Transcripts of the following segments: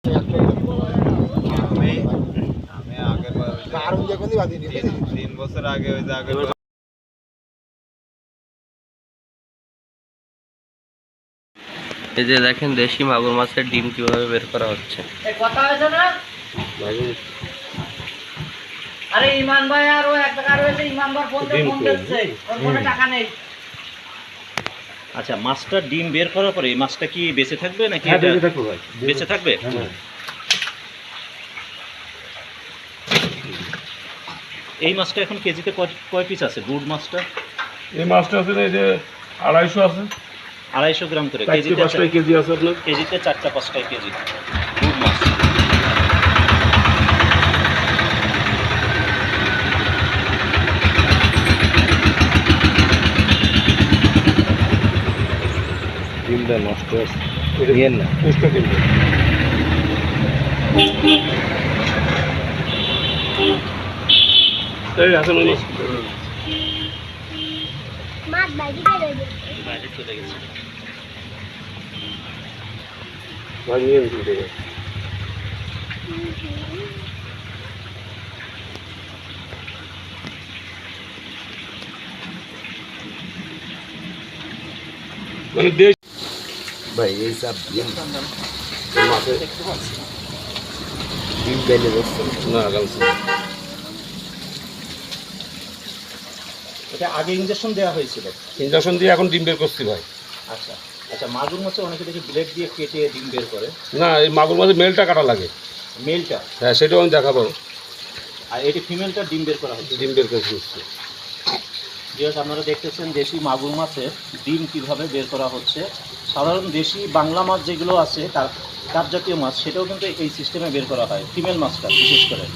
আমি আগের বার 3 বছর আগে ওই যে আগের এই যে দেখেন দেশি মাগুর মাছের ডিম কিভাবে বের করা হচ্ছে। কথা হয়েছে না? আরে ইমান ভাই আর ও এক টাকা রয়েছে, ইমান ভাই ফোন দিচ্ছে, ওর ফোনে টাকা নেই। আচ্ছা, মাছটা ডিম বের করার পরে এই মাছটা কি বেঁচে থাকবে নাকি? হ্যাঁ, বেঁচে থাকবে ভাই। বেঁচে থাকবে। এই মাছটা এখন কেজিতে কয় পিস আছে? গুড মাছটা, এই মাছটা আছে না, এই যে 250 আছে, 250 গ্রাম করে। 4-5 কেজি আছে আপনার। কেজিতে 4-5 কেজি গুড মাছ। ডিমটা নষ্ট হচ্ছে, নিয়েন না। চেষ্টা করবেন। এই আসলে মাছ বাইরে বাইরে চলে গেছে। ভাই নিয়ে নিতে হবে। মানে দেশ ভাই এই সব ডিম মাছের ডিম গেলে বসছে না গালছে। এটা আগে ইনজেকশন দেওয়া হয়েছিল? ইনজেকশন দিয়ে এখন ডিম বের করছি ভাই। আচ্ছা আচ্ছা, মাগুর মাছে অনেকে দেখি ব্লেড দিয়ে কেটে ডিম বের করে। না, এই মাগুর মাছের মেলটা কাটা লাগে। মেলটা? হ্যাঁ, সেটাও আমি দেখাবো। আর এটি ফিমেলটা ডিম বের করা হচ্ছে। ডিম বের করছি। যেহেতু আপনারা দেখতেছেন দেশি মাগুর মাছের ডিম কিভাবে বের করা হচ্ছে। সাধারণ দেশি বাংলা মাছ যেগুলো আছে, তার কাপ জাতীয় মাছ, সেটাও কিন্তু এই সিস্টেমে বের করা হয়, ফিমেল মাছটা বিশেষ করে।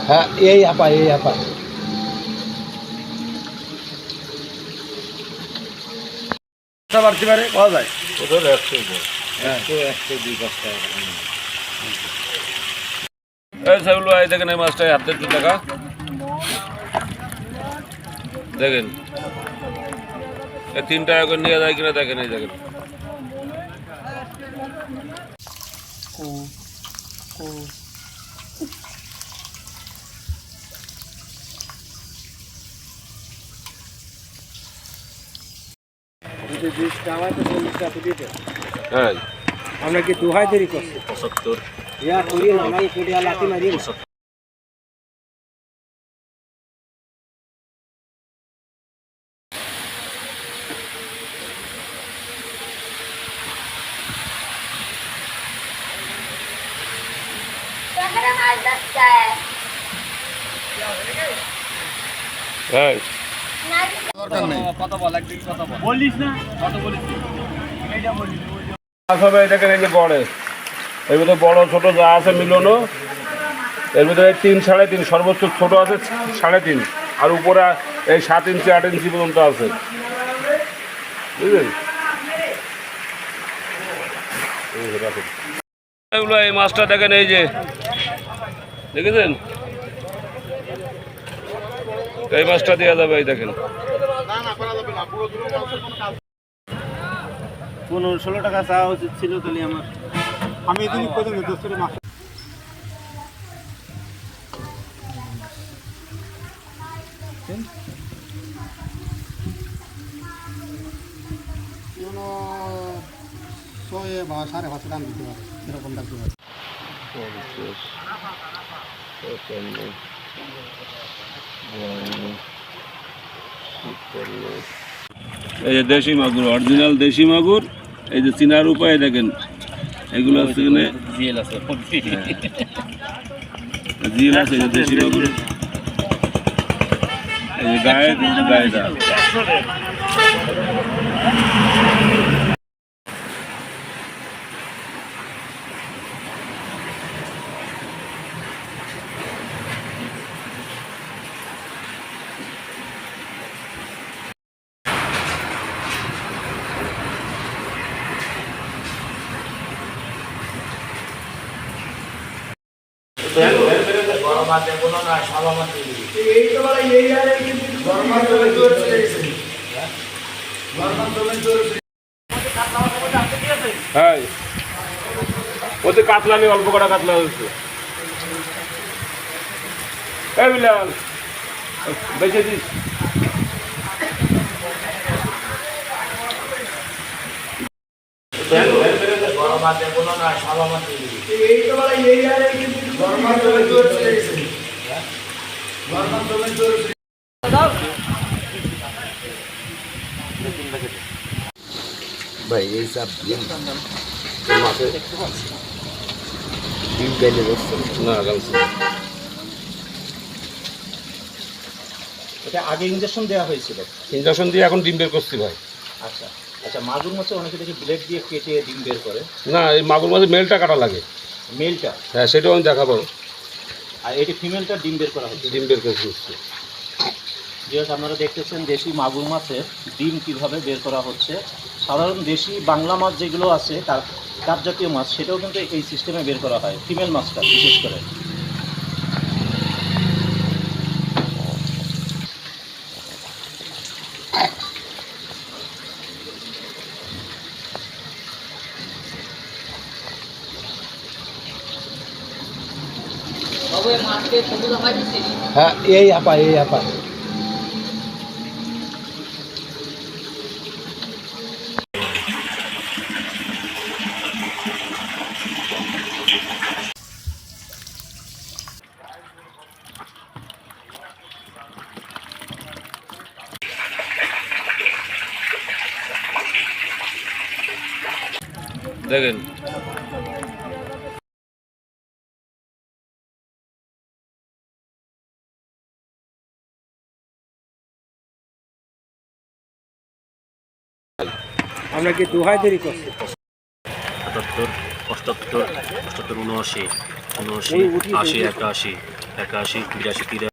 হ্যাঁ এই আপা এই আপা বাড়তে পারে, পাওয়া যায়। এই সেগুলো এই দেখেন, এই মাছটা হাতে একটু দেখা দেখেন, এই 3 টাকা করে নিয়ে যায় কিনা দেখেন। এই দেখেন হ্যাঁ, আমরা কি দুহাই দেরি করছি? 75 ইয়া করি না, আমরা কোডিয়া লাতি মারি। টাকাটা মাছ যাচ্ছে হ্যাঁ। কথা বল, একদিন কথা বল। বলিস না, কত বলিস? এইটা বলিস। মাছ হবে, এই দেখেন, এই যে বড়, এর ভিতরে বড় ছোট যা আছে মিলনো, এর ভিতরে 3-3.5, সর্বোচ্চ ছোট আছে 3.5, আর উপরে এই 7 ইঞ্চি 8 ইঞ্চি পর্যন্ত আছে, বুঝলেন? এগুলো এই মাছটা দেখেন, এই যে দেখেছেন, এই মাছটা দেওয়া যাবে। এই দেখেন 15-16 টাকা চাওয়া উচিত ছিল তাহলে আমার। আমি এদিন প্রথম দোস্তরে মাছ বা 5.5 দাম দিতে পারে, এরকম দাম দিতে পারে। এই যে দেশি মাগুর, অরিজিনাল দেশি মাগুর, এই যে চিনার উপায় দেখেন, এগুলো আছে এখানে জিএল আছে, জিল আছে, এই যে দেশি মাগুর, এই যে গায়েটা হ্যাঁ ওতে কাতলা নেই, অল্প কটা কাতলা হয়েছে। এই বিলাল বেঁচে দিস। ভাই এই সব ডিম মাছের ডিম গাইলে বসছে না গালছে এটা আগে ইঞ্জেকশন দেওয়া হয়েছিল। ইঞ্জেকশন দিয়ে এখন ডিম বের করছি ভাই। আচ্ছা আচ্ছা, মাগুর মাছে অনেকে দেখি ব্লেড দিয়ে কেটে ডিম বের করে। না এই মাগুর মাঝে মেলটা কাটা লাগে। মেলটা? হ্যাঁ সেটাও আমি দেখাবো। আর এটি ফিমেলটা ডিম বের করা হচ্ছে। ডিম বের করে দিচ্ছি। যেহেতু আপনারা দেখতেছেন দেশি মাগুর মাছের ডিম কিভাবে বের করা হচ্ছে। সাধারণ দেশি বাংলা মাছ যেগুলো আছে কাপ জাতীয় মাছ, সেটাও কিন্তু এই সিস্টেমে বের করা হয়, ফিমেল মাছটা বিশেষ করে। হ্যাঁ এই আপা এই আপা দেখেন আমরা কি দোহাই দেরি করছি? ৭৭, ৭৮, ৭৮, ৭৯, ৭৯, ৮০, ৮১, ৮১, ৮২, ৮৩।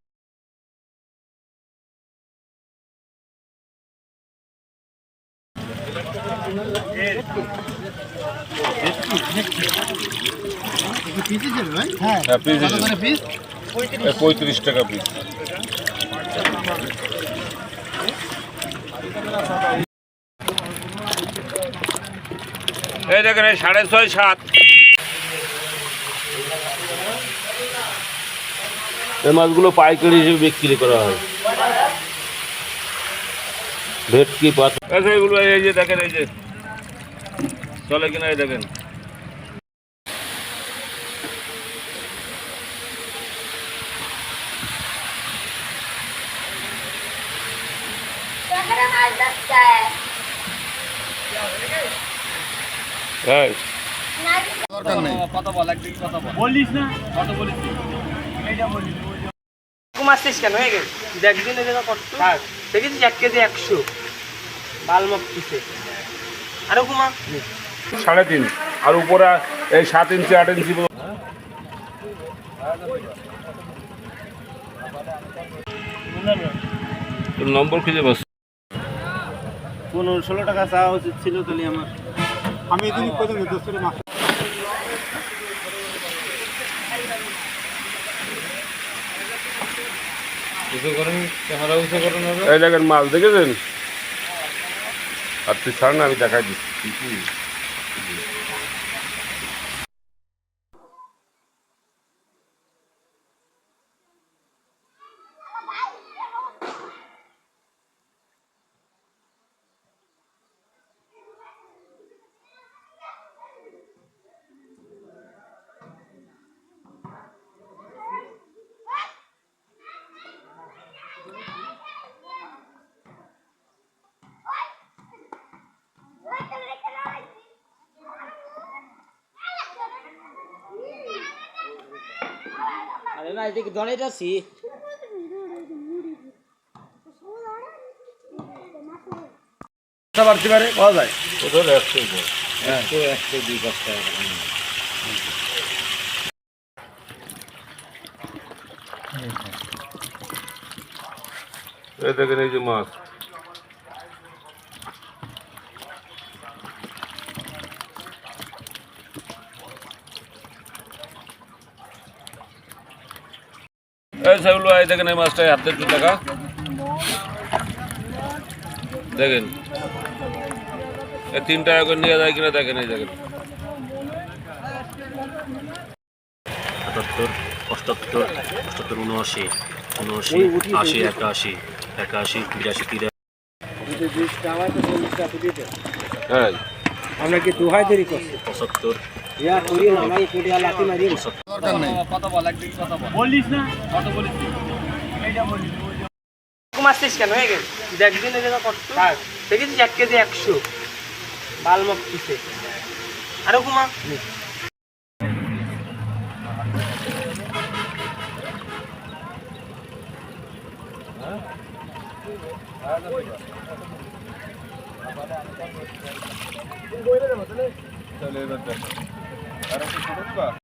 হ্যাঁ পিস 35 টাকা পিস। এই দেখেন এই 6.5 7 এই মাছগুলো পাইকারি হিসেবে বিক্রি করা হয়। ভেটকি পাতা এগুলো এই যে দেখেন, এই যে চলে কিনা এই দেখেন। হ্যাঁ কথা বল, একদিন কথা বল। বলিস না কত বলিস? এইটা বলিস মারছিস কেন? হয়ে গেছে একদিনে যেটা করতো দেখেছিস 1 কেজি 100 বালমক পিসে। আরো কুমা 3.5 আর উপরে এই 7 ইঞ্চি 8 ইঞ্চি নম্বর খুঁজে পাচ্ছি। 15-16 টাকা চাওয়া উচিত ছিল তাহলে আমার। আমি এদিন প্রথম দোস্তরে মাছ এই দেখেন মাছ দেখেছেন? আর তুই ছাড় না, আমি দেখাই দিচ্ছি। আরে না এদিকে দড়াই যাচ্ছি। বাড়তে পারে পাওয়া যায় ওদের 100 100-102 টাকা। এই দেখেন এই যে মাছ। এই সেগুলো এই দেখেন এই মাছটা হাতে একটু টাকা দেখেন এই 3 টাকা করে নিয়ে যায় কিনা দেখেন এই দেখেন 77 78 78 79 79 80 81 81 82 হ্যাঁ আমরা কি দোহাই দেরি করছি 75 ইয়া করি না ভাই কোটি লাতি মারি দরকার নেই কথা বল একদিন কথা বল বলিস না কত বলিস এইটা বলিস মারছিস কেন হয়ে গেছে দেখ দিনে যেটা করতো দেখেছিস 1 কেজি 100 বাল মাপ পিছে আরো কুমা তাহলে এবার দেখো আর একটু ছোট দিবা